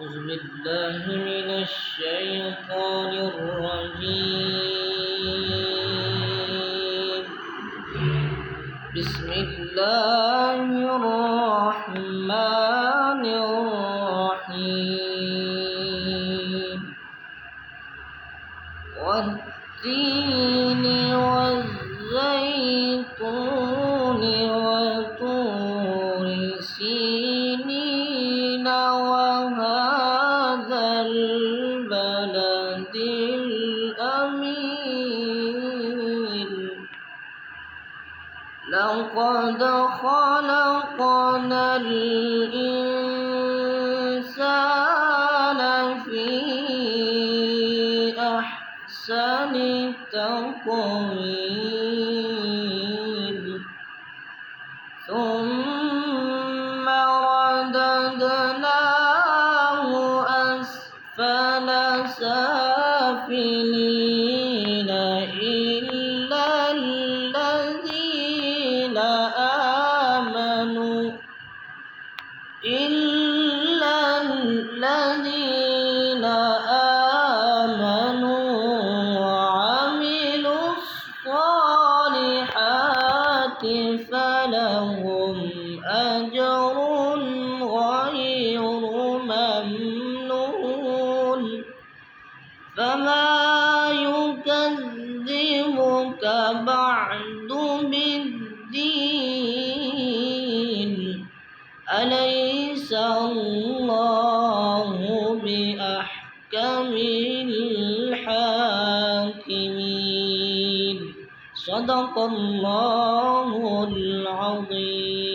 أعوذ بالله من الشيطان الرجيم. بسم الله الرحمن الرحيم. والتين والزيتون وطور سينين وهذا البلد الأمين. لقد خلقنا الإنسان في أحسن تقويم ثم رددناه أسفل سافلين إلا الذين آمنوا وعملوا الصالحات فلهم أجر غير ممنون. فما يكذبك بعد بالدين؟ أليس الله بأحكم الحاكمين؟ صدق الله العظيم.